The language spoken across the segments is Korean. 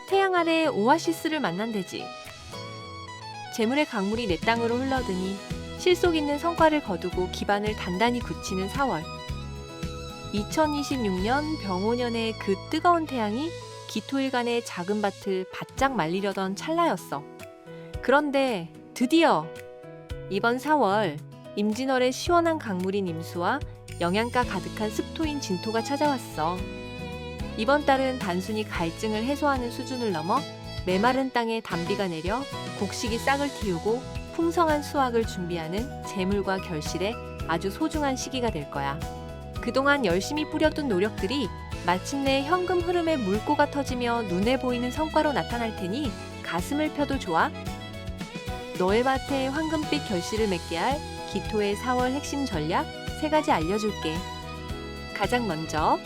태양 아래 오아시스를 만난대지. 재물의 강물이 내 땅으로 흘러드니 실속 있는 성과를 거두고 기반을 단단히 굳히는 4월. 2026년 병오년의 그 뜨거운 태양이 기토일간의 작은 밭을 바짝 말리려던 찰나였어. 그런데 드디어 이번 4월 임진월의 시원한 강물인 임수와 영양가 가득한 습토인 진토가 찾아왔어. 이번 달은 단순히 갈증을 해소하는 수준을 넘어 메마른 땅에 단비가 내려 곡식이 싹을 틔우고 풍성한 수확을 준비하는 재물과 결실의 아주 소중한 시기가 될 거야. 그동안 열심히 뿌려둔 노력들이 마침내 현금 흐름의 물꼬가 터지며 눈에 보이는 성과로 나타날 테니 가슴을 펴도 좋아. 너의 밭에 황금빛 결실을 맺게 할 기토의 4월 핵심 전략 3가지 알려줄게. 가장 먼저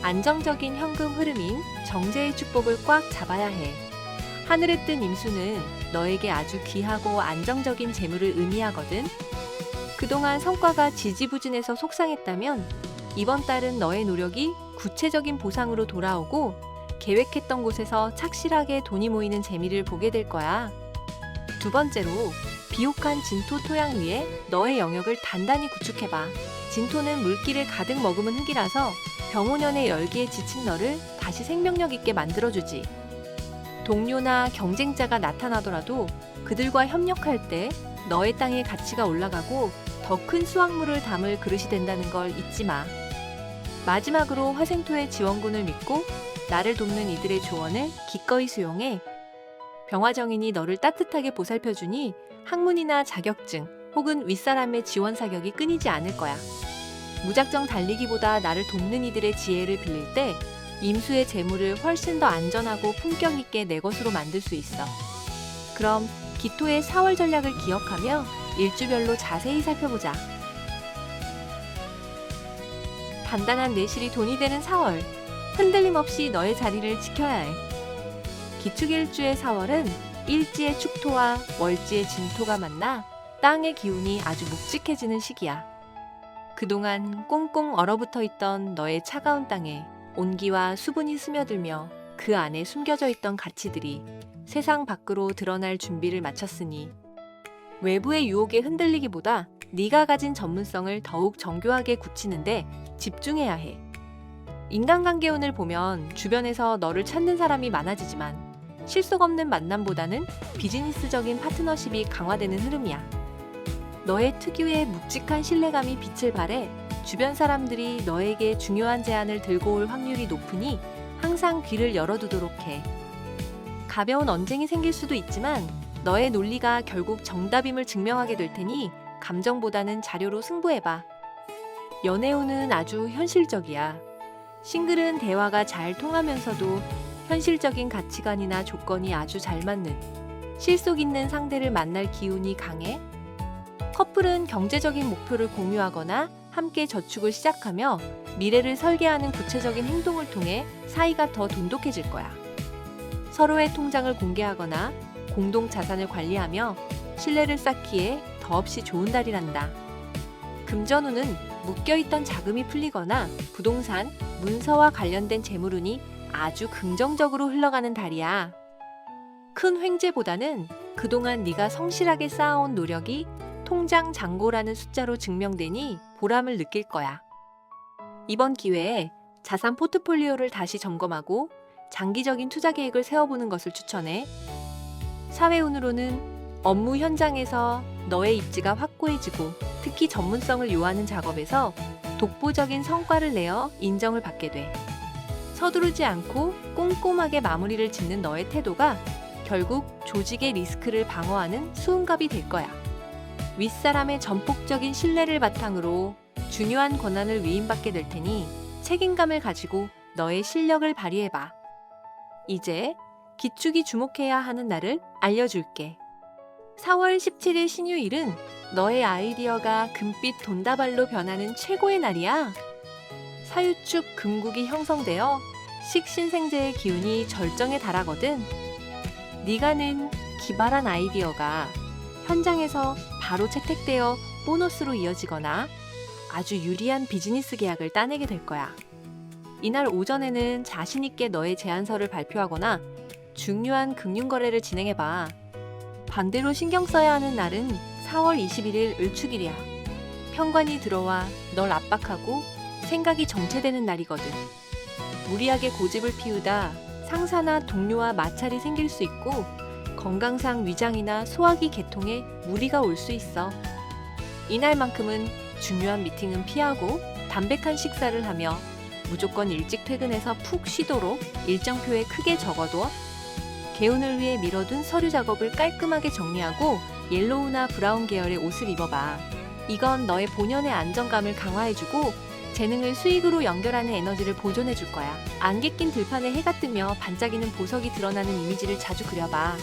안정적인 현금 흐름인 정제의 축복을 꽉 잡아야 해. 하늘에 뜬 임수는 너에게 아주 귀하고 안정적인 재물을 의미하거든. 그동안 성과가 지지부진해서 속상했다면 이번 달은 너의 노력이 구체적인 보상으로 돌아오고 계획했던 곳에서 착실하게 돈이 모이는 재미를 보게 될 거야. 두 번째로 비옥한 진토 토양 위에 너의 영역을 단단히 구축해봐. 진토는 물기를 가득 머금은 흙이라서 병오년의 열기에 지친 너를 다시 생명력 있게 만들어주지. 동료나 경쟁자가 나타나더라도 그들과 협력할 때 너의 땅의 가치가 올라가고 더 큰 수확물을 담을 그릇이 된다는 걸 잊지 마. 마지막으로 화생토의 지원군을 믿고 나를 돕는 이들의 조언을 기꺼이 수용해. 병화정인이 너를 따뜻하게 보살펴주니 학문이나 자격증 혹은 윗사람의 지원 사격이 끊이지 않을 거야. 무작정 달리기보다 나를 돕는 이들의 지혜를 빌릴 때 임수의 재물을 훨씬 더 안전하고 품격 있게 내 것으로 만들 수 있어. 그럼 기토의 4월 전략을 기억하며 일주별로 자세히 살펴보자. 단단한 내실이 돈이 되는 4월. 흔들림 없이 너의 자리를 지켜야 해. 기축일주의 4월은 일지의 축토와 월지의 진토가 만나 땅의 기운이 아주 묵직해지는 시기야. 그동안 꽁꽁 얼어붙어 있던 너의 차가운 땅에 온기와 수분이 스며들며 그 안에 숨겨져 있던 가치들이 세상 밖으로 드러날 준비를 마쳤으니 외부의 유혹에 흔들리기보다 네가 가진 전문성을 더욱 정교하게 굳히는데 집중해야 해. 인간관계운을 보면 주변에서 너를 찾는 사람이 많아지지만 실속 없는 만남보다는 비즈니스적인 파트너십이 강화되는 흐름이야. 너의 특유의 묵직한 신뢰감이 빛을 발해 주변 사람들이 너에게 중요한 제안을 들고 올 확률이 높으니 항상 귀를 열어두도록 해. 가벼운 언쟁이 생길 수도 있지만 너의 논리가 결국 정답임을 증명하게 될 테니 감정보다는 자료로 승부해봐. 연애운은 아주 현실적이야. 싱글은 대화가 잘 통하면서도 현실적인 가치관이나 조건이 아주 잘 맞는 실속 있는 상대를 만날 기운이 강해. 커플은 경제적인 목표를 공유하거나 함께 저축을 시작하며 미래를 설계하는 구체적인 행동을 통해 사이가 더 돈독해질 거야. 서로의 통장을 공개하거나 공동 자산을 관리하며 신뢰를 쌓기에 더없이 좋은 달이란다. 금전운은 묶여있던 자금이 풀리거나 부동산, 문서와 관련된 재물운이 아주 긍정적으로 흘러가는 달이야. 큰 횡재보다는 그동안 네가 성실하게 쌓아온 노력이 통장 잔고라는 숫자로 증명되니 보람을 느낄 거야. 이번 기회에 자산 포트폴리오를 다시 점검하고 장기적인 투자 계획을 세워보는 것을 추천해. 사회운으로는 업무 현장에서 너의 입지가 확고해지고 특히 전문성을 요하는 작업에서 독보적인 성과를 내어 인정을 받게 돼. 서두르지 않고 꼼꼼하게 마무리를 짓는 너의 태도가 결국 조직의 리스크를 방어하는 수은갑이 될 거야. 윗사람의 전폭적인 신뢰를 바탕으로 중요한 권한을 위임받게 될 테니 책임감을 가지고 너의 실력을 발휘해봐. 이제 기축이 주목해야 하는 날을 알려줄게. 4월 17일 신유일은 너의 아이디어가 금빛 돈다발로 변하는 최고의 날이야. 사유축 금국이 형성되어 식신생재의 기운이 절정에 달하거든. 네가 낸 기발한 아이디어가 현장에서 바로 채택되어 보너스로 이어지거나 아주 유리한 비즈니스 계약을 따내게 될 거야. 이날 오전에는 자신 있게 너의 제안서를 발표하거나 중요한 금융거래를 진행해봐. 반대로 신경 써야 하는 날은 4월 21일 을축일이야. 편관이 들어와 널 압박하고 생각이 정체되는 날이거든. 무리하게 고집을 피우다 상사나 동료와 마찰이 생길 수 있고 건강상 위장이나 소화기 계통에 무리가 올 수 있어. 이날만큼은 중요한 미팅은 피하고 담백한 식사를 하며 무조건 일찍 퇴근해서 푹 쉬도록 일정표에 크게 적어둬. 개운을 위해 미뤄둔 서류 작업을 깔끔하게 정리하고 옐로우나 브라운 계열의 옷을 입어봐. 이건 너의 본연의 안정감을 강화해주고 재능을 수익으로 연결하는 에너지를 보존해줄 거야. 안개 낀 들판에 해가 뜨며 반짝이는 보석이 드러나는 이미지를 자주 그려봐.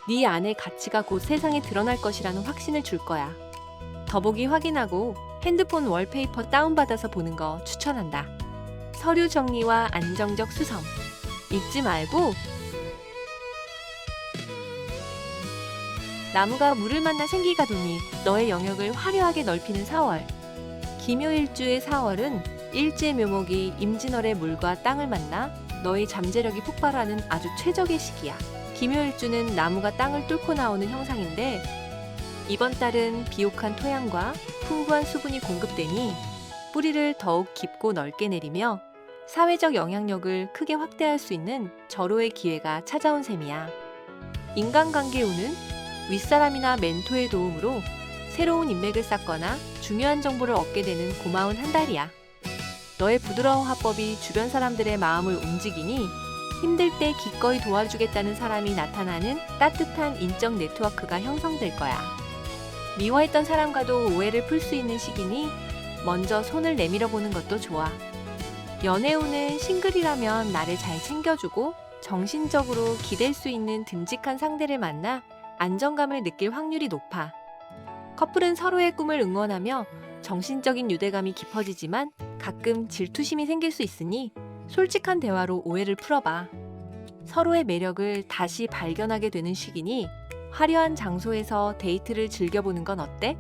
네 안의 가치가 곧 세상에 드러날 것이라는 확신을 줄 거야. 더보기 확인하고 핸드폰 월페이퍼 다운받아서 보는 거 추천한다. 서류 정리와 안정적 수성 잊지 말고. 나무가 물을 만나 생기가 도니 너의 영역을 화려하게 넓히는 4월. 기묘일주의 4월은 일지의 묘목이 임진월의 물과 땅을 만나 너의 잠재력이 폭발하는 아주 최적의 시기야. 기묘일주는 나무가 땅을 뚫고 나오는 형상인데 이번 달은 비옥한 토양과 풍부한 수분이 공급되니 뿌리를 더욱 깊고 넓게 내리며 사회적 영향력을 크게 확대할 수 있는 절호의 기회가 찾아온 셈이야. 인간관계 운은 윗사람이나 멘토의 도움으로 새로운 인맥을 쌓거나 중요한 정보를 얻게 되는 고마운 한 달이야. 너의 부드러운 화법이 주변 사람들의 마음을 움직이니 힘들 때 기꺼이 도와주겠다는 사람이 나타나는 따뜻한 인적 네트워크가 형성될 거야. 미워했던 사람과도 오해를 풀 수 있는 시기니 먼저 손을 내밀어 보는 것도 좋아. 연애운은 싱글이라면 나를 잘 챙겨주고 정신적으로 기댈 수 있는 듬직한 상대를 만나 안정감을 느낄 확률이 높아. 커플은 서로의 꿈을 응원하며 정신적인 유대감이 깊어지지만 가끔 질투심이 생길 수 있으니 솔직한 대화로 오해를 풀어봐. 서로의 매력을 다시 발견하게 되는 시기니 화려한 장소에서 데이트를 즐겨보는 건 어때?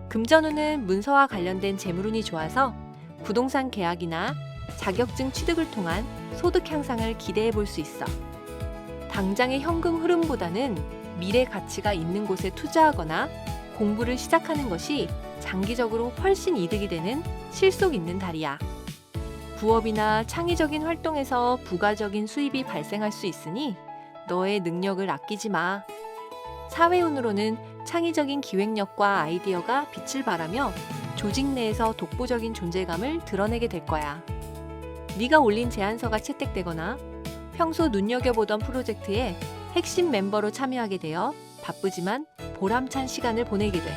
금전운은 문서와 관련된 재물운이 좋아서 부동산 계약이나 자격증 취득을 통한 소득 향상을 기대해 볼 수 있어. 당장의 현금 흐름보다는 미래 가치가 있는 곳에 투자하거나 공부를 시작하는 것이 장기적으로 훨씬 이득이 되는 실속 있는 달이야. 부업이나 창의적인 활동에서 부가적인 수입이 발생할 수 있으니 너의 능력을 아끼지 마. 사회운으로는 창의적인 기획력과 아이디어가 빛을 발하며 조직 내에서 독보적인 존재감을 드러내게 될 거야. 네가 올린 제안서가 채택되거나 평소 눈여겨보던 프로젝트에 핵심 멤버로 참여하게 되어 바쁘지만 보람찬 시간을 보내게 돼.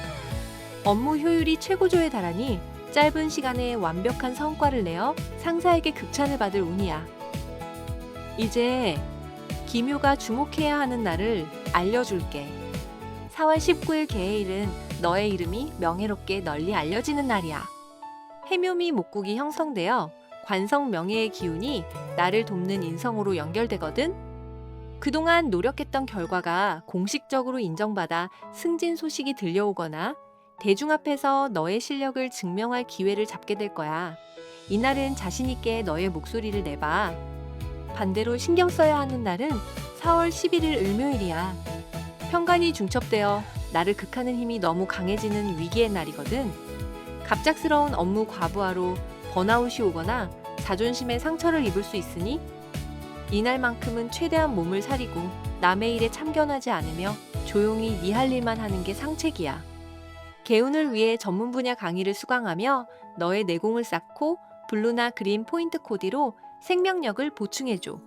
업무 효율이 최고조에 달하니 짧은 시간에 완벽한 성과를 내어 상사에게 극찬을 받을 운이야. 이제 기묘가 주목해야 하는 날을 알려줄게. 4월 19일 개해일은 너의 이름이 명예롭게 널리 알려지는 날이야. 해묘미 목국이 형성되어 관성 명예의 기운이 나를 돕는 인성으로 연결되거든. 그동안 노력했던 결과가 공식적으로 인정받아 승진 소식이 들려오거나 대중 앞에서 너의 실력을 증명할 기회를 잡게 될 거야. 이날은 자신 있게 너의 목소리를 내봐. 반대로 신경 써야 하는 날은 4월 11일 을묘일이야. 편관이 중첩되어 나를 극하는 힘이 너무 강해지는 위기의 날이거든. 갑작스러운 업무 과부하로 번아웃이 오거나 자존심에 상처를 입을 수 있으니 이날만큼은 최대한 몸을 사리고 남의 일에 참견하지 않으며 조용히 네 할 일만 하는 게 상책이야. 개운을 위해 전문 분야 강의를 수강하며 너의 내공을 쌓고 블루나 그린 포인트 코디로 생명력을 보충해줘.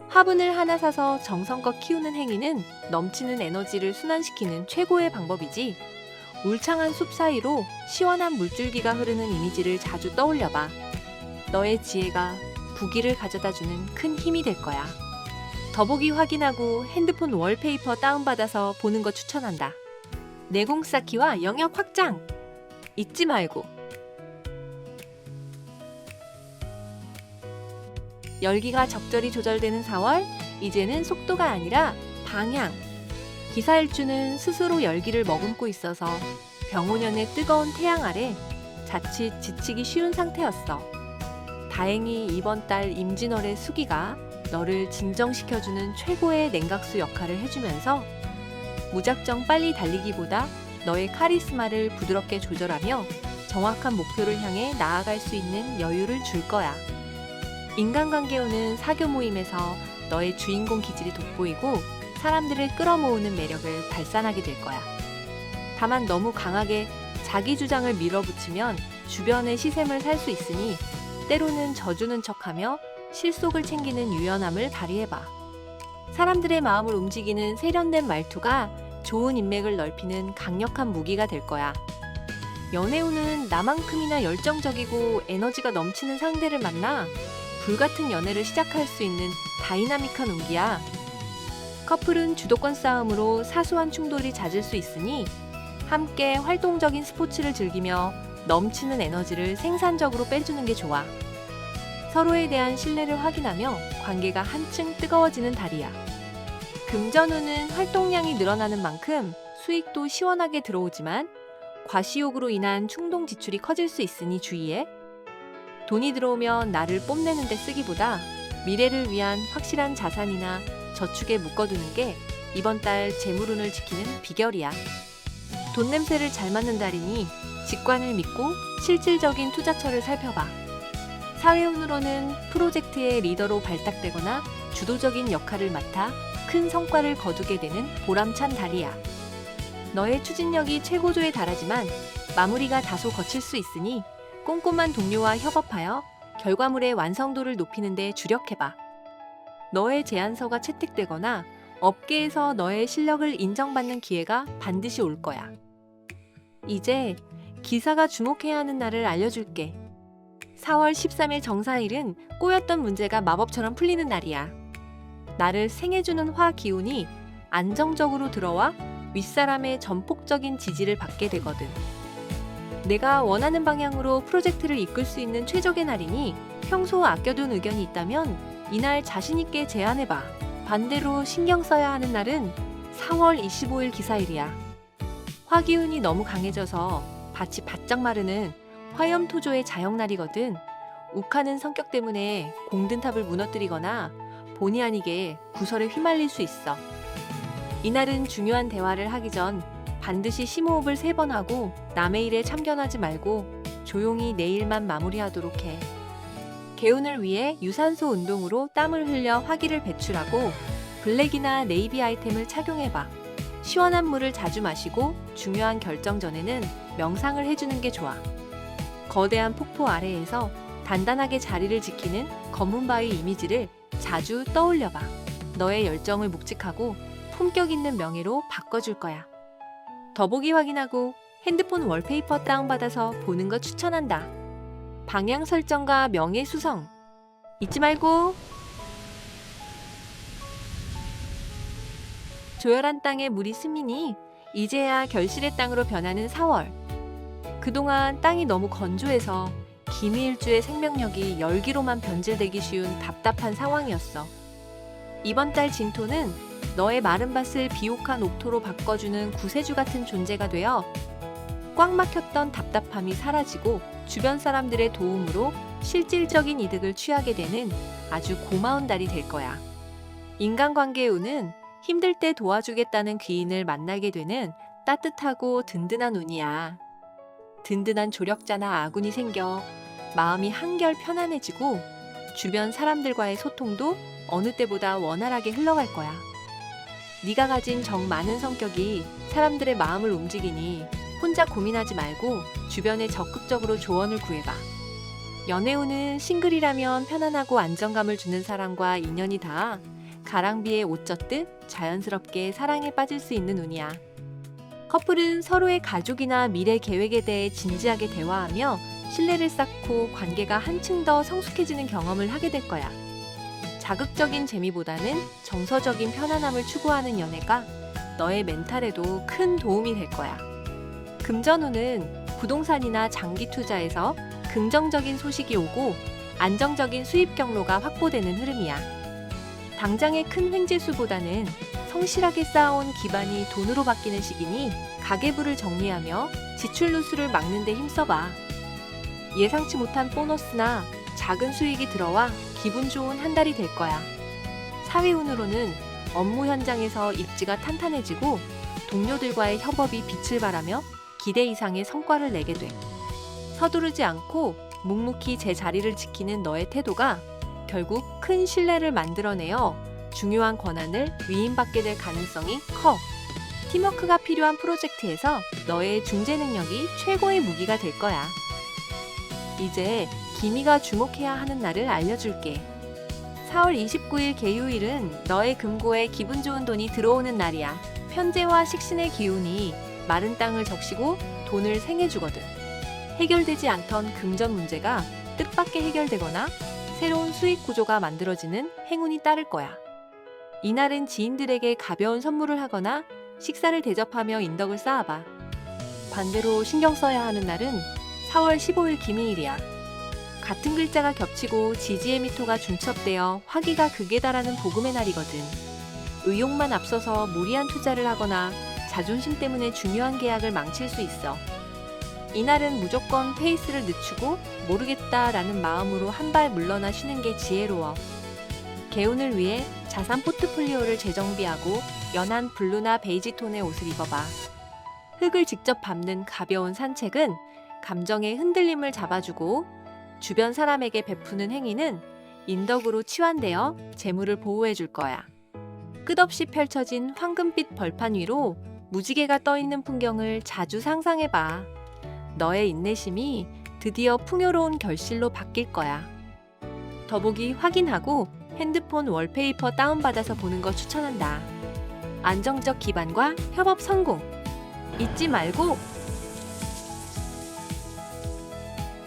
화분을 하나 사서 정성껏 키우는 행위는 넘치는 에너지를 순환시키는 최고의 방법이지. 울창한 숲 사이로 시원한 물줄기가 흐르는 이미지를 자주 떠올려봐. 너의 지혜가 부귀를 가져다주는 큰 힘이 될 거야. 더보기 확인하고 핸드폰 월페이퍼 다운받아서 보는 거 추천한다. 내공 쌓기와 영역 확장! 잊지 말고! 열기가 적절히 조절되는 4월, 이제는 속도가 아니라 방향! 기사일주는 스스로 열기를 머금고 있어서 병오년의 뜨거운 태양 아래 자칫 지치기 쉬운 상태였어. 다행히 이번 달 임진월의 수기가 너를 진정시켜주는 최고의 냉각수 역할을 해주면서 무작정 빨리 달리기보다 너의 카리스마를 부드럽게 조절하며 정확한 목표를 향해 나아갈 수 있는 여유를 줄 거야. 인간관계오는 사교 모임에서 너의 주인공 기질이 돋보이고 사람들을 끌어모으는 매력을 발산하게 될 거야. 다만 너무 강하게 자기 주장을 밀어붙이면 주변의 시샘을 살 수 있으니 때로는 져주는 척하며 실속을 챙기는 유연함을 발휘해봐. 사람들의 마음을 움직이는 세련된 말투가 좋은 인맥을 넓히는 강력한 무기가 될 거야. 연애운은 나만큼이나 열정적이고 에너지가 넘치는 상대를 만나 불같은 연애를 시작할 수 있는 다이나믹한 운기야. 커플은 주도권 싸움으로 사소한 충돌이 잦을 수 있으니 함께 활동적인 스포츠를 즐기며 넘치는 에너지를 생산적으로 빼주는 게 좋아. 서로에 대한 신뢰를 확인하며 관계가 한층 뜨거워지는 달이야. 금전운은 활동량이 늘어나는 만큼 수익도 시원하게 들어오지만 과시욕으로 인한 충동 지출이 커질 수 있으니 주의해. 돈이 들어오면 나를 뽐내는 데 쓰기보다 미래를 위한 확실한 자산이나 저축에 묶어두는 게 이번 달 재물운을 지키는 비결이야. 돈 냄새를 잘 맡는 달이니 직관을 믿고 실질적인 투자처를 살펴봐. 사회운으로는 프로젝트의 리더로 발탁되거나 주도적인 역할을 맡아 큰 성과를 거두게 되는 보람찬 달이야. 너의 추진력이 최고조에 달하지만 마무리가 다소 거칠 수 있으니 꼼꼼한 동료와 협업하여 결과물의 완성도를 높이는 데 주력해봐. 너의 제안서가 채택되거나 업계에서 너의 실력을 인정받는 기회가 반드시 올 거야. 이제 기사가 주목해야 하는 날을 알려줄게. 4월 13일 정사일은 꼬였던 문제가 마법처럼 풀리는 날이야. 나를 생해주는 화 기운이 안정적으로 들어와 윗사람의 전폭적인 지지를 받게 되거든. 내가 원하는 방향으로 프로젝트를 이끌 수 있는 최적의 날이니 평소 아껴둔 의견이 있다면 이날 자신있게 제안해봐. 반대로 신경 써야 하는 날은 4월 25일 기사일이야. 화기운이 너무 강해져서 밭이 바짝 마르는 화염토조의 자영날이거든. 욱하는 성격 때문에 공든탑을 무너뜨리거나 본의 아니게 구설에 휘말릴 수 있어. 이날은 중요한 대화를 하기 전 반드시 심호흡을 3번 하고 남의 일에 참견하지 말고 조용히 내 일만 마무리하도록 해. 개운을 위해 유산소 운동으로 땀을 흘려 화기를 배출하고 블랙이나 네이비 아이템을 착용해봐. 시원한 물을 자주 마시고 중요한 결정 전에는 명상을 해주는 게 좋아. 거대한 폭포 아래에서 단단하게 자리를 지키는 검은 바위 이미지를 자주 떠올려봐. 너의 열정을 묵직하고 품격 있는 명예로 바꿔줄 거야. 더보기 확인하고 핸드폰 월페이퍼 다운받아서 보는 거 추천한다. 방향 설정과 명예 수성 잊지 말고. 조열한 땅에 물이 스미니 이제야 결실의 땅으로 변하는 4월. 그동안 땅이 너무 건조해서 기미일주의 생명력이 열기로만 변질되기 쉬운 답답한 상황이었어. 이번 달 진토는 너의 마른 밭을 비옥한 옥토로 바꿔주는 구세주 같은 존재가 되어 꽉 막혔던 답답함이 사라지고 주변 사람들의 도움으로 실질적인 이득을 취하게 되는 아주 고마운 달이 될 거야. 인간관계의 운은 힘들 때 도와주겠다는 귀인을 만나게 되는 따뜻하고 든든한 운이야. 든든한 조력자나 아군이 생겨 마음이 한결 편안해지고 주변 사람들과의 소통도 어느 때보다 원활하게 흘러갈 거야. 네가 가진 정 많은 성격이 사람들의 마음을 움직이니 혼자 고민하지 말고 주변에 적극적으로 조언을 구해봐. 연애운은 싱글이라면 편안하고 안정감을 주는 사람과 인연이 닿아 가랑비에 옷 젖듯 자연스럽게 사랑에 빠질 수 있는 운이야. 커플은 서로의 가족이나 미래 계획에 대해 진지하게 대화하며 신뢰를 쌓고 관계가 한층 더 성숙해지는 경험을 하게 될 거야. 자극적인 재미보다는 정서적인 편안함을 추구하는 연애가 너의 멘탈에도 큰 도움이 될 거야. 금전운은 부동산이나 장기 투자에서 긍정적인 소식이 오고 안정적인 수입 경로가 확보되는 흐름이야. 당장의 큰 횡재수보다는 성실하게 쌓아온 기반이 돈으로 바뀌는 시기니 가계부를 정리하며 지출 누수를 막는 데 힘써봐. 예상치 못한 보너스나 작은 수익이 들어와 기분 좋은 한 달이 될 거야. 사회운으로는 업무 현장에서 입지가 탄탄해지고 동료들과의 협업이 빛을 발하며 기대 이상의 성과를 내게 돼. 서두르지 않고 묵묵히 제 자리를 지키는 너의 태도가 결국 큰 신뢰를 만들어내어 중요한 권한을 위임받게 될 가능성이 커. 팀워크가 필요한 프로젝트에서 너의 중재 능력이 최고의 무기가 될 거야. 이제 기미가 주목해야 하는 날을 알려줄게. 4월 29일 개요일은 너의 금고에 기분 좋은 돈이 들어오는 날이야. 편재와 식신의 기운이 마른 땅을 적시고 돈을 생해주거든. 해결되지 않던 금전 문제가 뜻밖의 해결되거나 새로운 수익 구조가 만들어지는 행운이 따를 거야. 이날은 지인들에게 가벼운 선물을 하거나 식사를 대접하며 인덕을 쌓아봐. 반대로 신경 써야 하는 날은 4월 15일 기미일이야. 같은 글자가 겹치고 지지의 미토가 중첩되어 화기가 극에 달하는 복음의 날이거든. 의욕만 앞서서 무리한 투자를 하거나 자존심 때문에 중요한 계약을 망칠 수 있어. 이날은 무조건 페이스를 늦추고 모르겠다라는 마음으로 한 발 물러나 쉬는 게 지혜로워. 개운을 위해 자산 포트폴리오를 재정비하고 연한 블루나 베이지 톤의 옷을 입어봐. 흙을 직접 밟는 가벼운 산책은 감정의 흔들림을 잡아주고 주변 사람에게 베푸는 행위는 인덕으로 치환되어 재물을 보호해 줄 거야. 끝없이 펼쳐진 황금빛 벌판 위로 무지개가 떠있는 풍경을 자주 상상해봐. 너의 인내심이 드디어 풍요로운 결실로 바뀔 거야. 더보기 확인하고 핸드폰 월페이퍼 다운받아서 보는 거 추천한다. 안정적 기반과 협업 성공! 잊지 말고!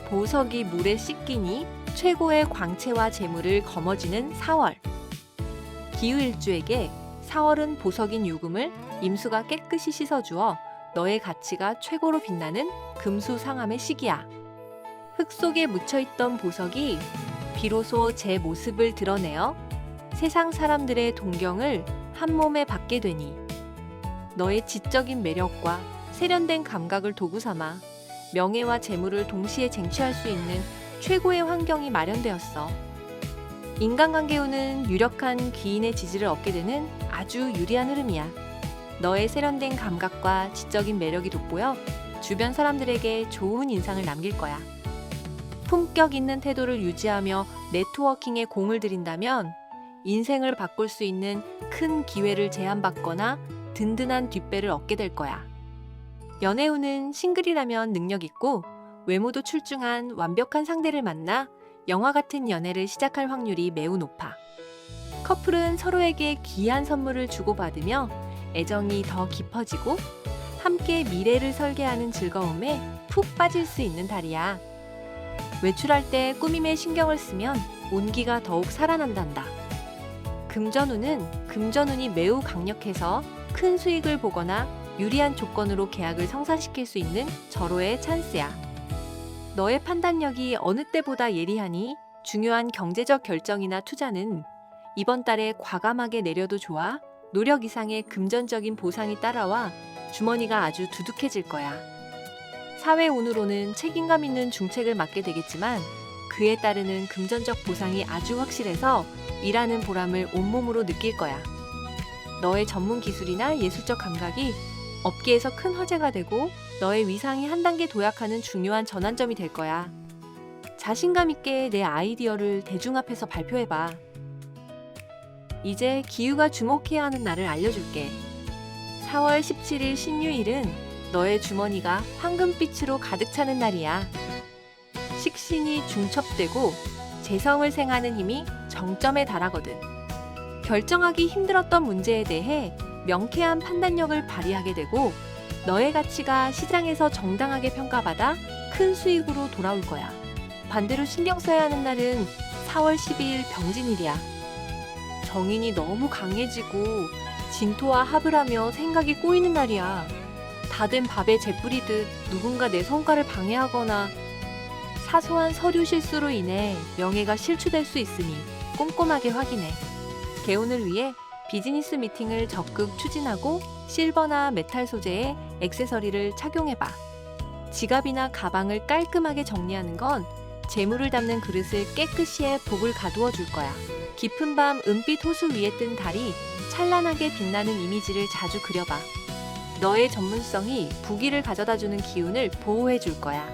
보석이 물에 씻기니 최고의 광채와 재물을 거머쥐는 4월. 기후일주에게 4월은 보석인 유금을 임수가 깨끗이 씻어주어 너의 가치가 최고로 빛나는 금수상함의 시기야. 흙 속에 묻혀있던 보석이 비로소 제 모습을 드러내어 세상 사람들의 동경을 한 몸에 받게 되니 너의 지적인 매력과 세련된 감각을 도구 삼아 명예와 재물을 동시에 쟁취할 수 있는 최고의 환경이 마련되었어. 인간관계운은 유력한 귀인의 지지를 얻게 되는 아주 유리한 흐름이야. 너의 세련된 감각과 지적인 매력이 돋보여 주변 사람들에게 좋은 인상을 남길 거야. 품격 있는 태도를 유지하며 네트워킹에 공을 들인다면 인생을 바꿀 수 있는 큰 기회를 제안받거나 든든한 뒷배를 얻게 될 거야. 연애운은 싱글이라면 능력 있고 외모도 출중한 완벽한 상대를 만나 영화 같은 연애를 시작할 확률이 매우 높아. 커플은 서로에게 귀한 선물을 주고받으며 애정이 더 깊어지고 함께 미래를 설계하는 즐거움에 푹 빠질 수 있는 달이야. 외출할 때 꾸밈에 신경을 쓰면 온기가 더욱 살아난단다. 금전운이 매우 강력해서 큰 수익을 보거나 유리한 조건으로 계약을 성사시킬 수 있는 절호의 찬스야. 너의 판단력이 어느 때보다 예리하니 중요한 경제적 결정이나 투자는 이번 달에 과감하게 내려도 좋아. 노력 이상의 금전적인 보상이 따라와 주머니가 아주 두둑해질 거야. 사회운으로는 책임감 있는 중책을 맡게 되겠지만 그에 따르는 금전적 보상이 아주 확실해서 일하는 보람을 온몸으로 느낄 거야. 너의 전문 기술이나 예술적 감각이 업계에서 큰 화제가 되고 너의 위상이 한 단계 도약하는 중요한 전환점이 될 거야. 자신감 있게 내 아이디어를 대중 앞에서 발표해봐. 이제 기후가 주목해야 하는 날을 알려줄게. 4월 17일 신유일은 너의 주머니가 황금빛으로 가득 차는 날이야. 식신이 중첩되고 재성을 생하는 힘이 정점에 달하거든. 결정하기 힘들었던 문제에 대해 명쾌한 판단력을 발휘하게 되고 너의 가치가 시장에서 정당하게 평가받아 큰 수익으로 돌아올 거야. 반대로 신경 써야 하는 날은 4월 12일 병진일이야. 정인이 너무 강해지고 진토와 합을 하며 생각이 꼬이는 날이야. 다 된 밥에 재 뿌리듯 누군가 내 성과를 방해하거나 사소한 서류 실수로 인해 명예가 실추될 수 있으니 꼼꼼하게 확인해. 개운을 위해 비즈니스 미팅을 적극 추진하고 실버나 메탈 소재의 액세서리를 착용해봐. 지갑이나 가방을 깔끔하게 정리하는 건 재물을 담는 그릇을 깨끗이 해 복을 가두어 줄 거야. 깊은 밤 은빛 호수 위에 뜬 달이 찬란하게 빛나는 이미지를 자주 그려봐. 너의 전문성이 부기를 가져다주는 기운을 보호해줄 거야.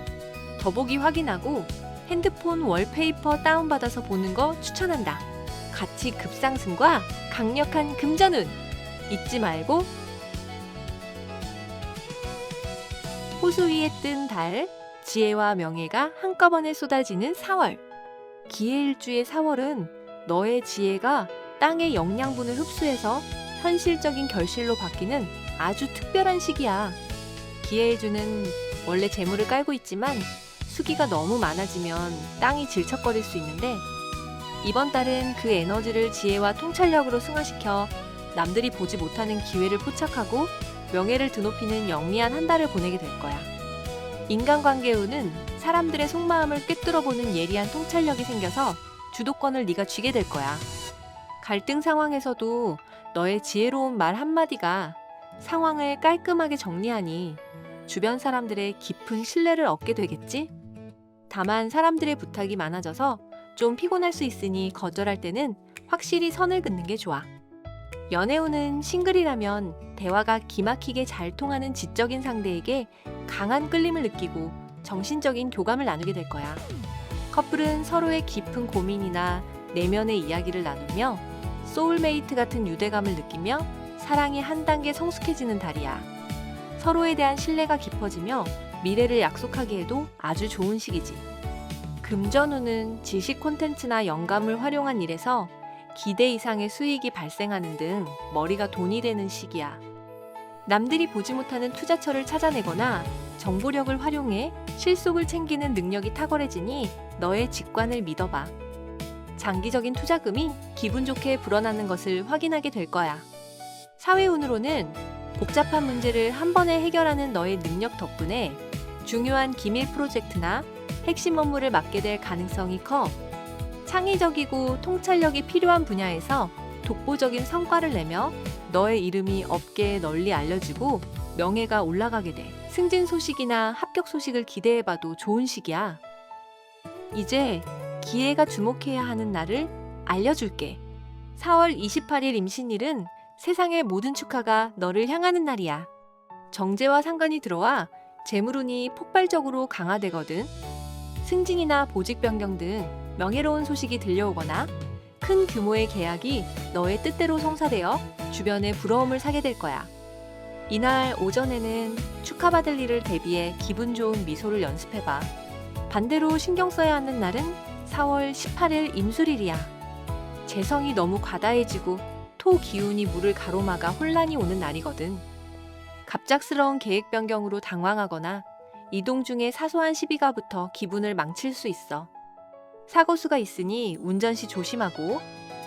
더보기 확인하고 핸드폰 월페이퍼 다운받아서 보는 거 추천한다. 가치 급상승과 강력한 금전운 잊지 말고. 호수 위에 뜬 달, 지혜와 명예가 한꺼번에 쏟아지는 4월. 기해일주의 4월은 너의 지혜가 땅의 영양분을 흡수해서 현실적인 결실로 바뀌는 아주 특별한 시기야. 기해일주는 원래 재물을 깔고 있지만 수기가 너무 많아지면 땅이 질척거릴 수 있는데, 이번 달은 그 에너지를 지혜와 통찰력으로 승화시켜 남들이 보지 못하는 기회를 포착하고 명예를 드높이는 영리한 한 달을 보내게 될 거야. 인간관계운은 사람들의 속마음을 꿰뚫어보는 예리한 통찰력이 생겨서 주도권을 네가 쥐게 될 거야. 갈등 상황에서도 너의 지혜로운 말 한마디가 상황을 깔끔하게 정리하니 주변 사람들의 깊은 신뢰를 얻게 되겠지? 다만 사람들의 부탁이 많아져서 좀 피곤할 수 있으니 거절할 때는 확실히 선을 긋는 게 좋아. 연애운은 싱글이라면 대화가 기막히게 잘 통하는 지적인 상대에게 강한 끌림을 느끼고 정신적인 교감을 나누게 될 거야. 커플은 서로의 깊은 고민이나 내면의 이야기를 나누며 소울메이트 같은 유대감을 느끼며 사랑이 한 단계 성숙해지는 달이야. 서로에 대한 신뢰가 깊어지며 미래를 약속하게 해도 아주 좋은 시기지. 금전운은 지식 콘텐츠나 영감을 활용한 일에서 기대 이상의 수익이 발생하는 등 머리가 돈이 되는 시기야. 남들이 보지 못하는 투자처를 찾아내거나 정보력을 활용해 실속을 챙기는 능력이 탁월해지니 너의 직관을 믿어봐. 장기적인 투자금이 기분 좋게 불어나는 것을 확인하게 될 거야. 사회운으로는 복잡한 문제를 한 번에 해결하는 너의 능력 덕분에 중요한 기밀 프로젝트나 핵심 업무를 맡게 될 가능성이 커. 창의적이고 통찰력이 필요한 분야에서 독보적인 성과를 내며 너의 이름이 업계에 널리 알려지고 명예가 올라가게 돼. 승진 소식이나 합격 소식을 기대해봐도 좋은 시기야. 이제 기회가 주목해야 하는 날을 알려줄게. 4월 28일 임신일은 세상의 모든 축하가 너를 향하는 날이야. 정제와 상관이 들어와 재물운이 폭발적으로 강화되거든. 승진이나 보직 변경 등 명예로운 소식이 들려오거나 큰 규모의 계약이 너의 뜻대로 성사되어 주변의 부러움을 사게 될 거야. 이날 오전에는 축하받을 일을 대비해 기분 좋은 미소를 연습해봐. 반대로 신경 써야 하는 날은 4월 18일 임술일이야. 재성이 너무 과다해지고 토 기운이 물을 가로막아 혼란이 오는 날이거든. 갑작스러운 계획 변경으로 당황하거나 이동 중에 사소한 시비가 붙어 기분을 망칠 수 있어. 사고수가 있으니 운전 시 조심하고,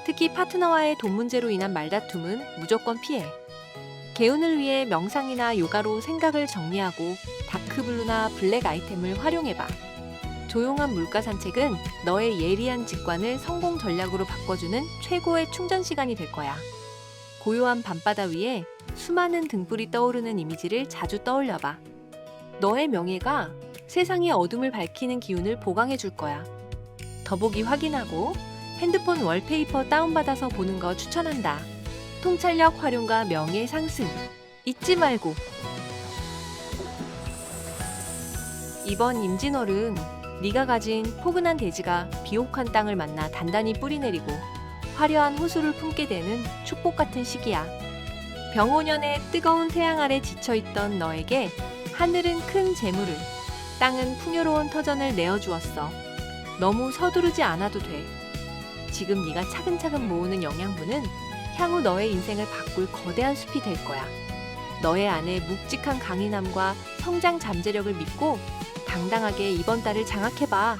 특히 파트너와의 돈 문제로 인한 말다툼은 무조건 피해. 개운을 위해 명상이나 요가로 생각을 정리하고 다크블루나 블랙 아이템을 활용해봐. 조용한 물가 산책은 너의 예리한 직관을 성공 전략으로 바꿔주는 최고의 충전 시간이 될 거야. 고요한 밤바다 위에 수많은 등불이 떠오르는 이미지를 자주 떠올려봐. 너의 명예가 세상의 어둠을 밝히는 기운을 보강해 줄 거야. 더보기 확인하고 핸드폰 월페이퍼 다운받아서 보는 거 추천한다. 통찰력 활용과 명예 상승 잊지 말고. 이번 임진월은 네가 가진 포근한 대지가 비옥한 땅을 만나 단단히 뿌리내리고 화려한 호수를 품게 되는 축복 같은 시기야. 병오년의 뜨거운 태양 아래 지쳐있던 너에게 하늘은 큰 재물을, 땅은 풍요로운 터전을 내어주었어. 너무 서두르지 않아도 돼. 지금 네가 차근차근 모으는 영양분은 향후 너의 인생을 바꿀 거대한 숲이 될 거야. 너의 안에 묵직한 강인함과 성장 잠재력을 믿고 당당하게 이번 달을 장악해봐.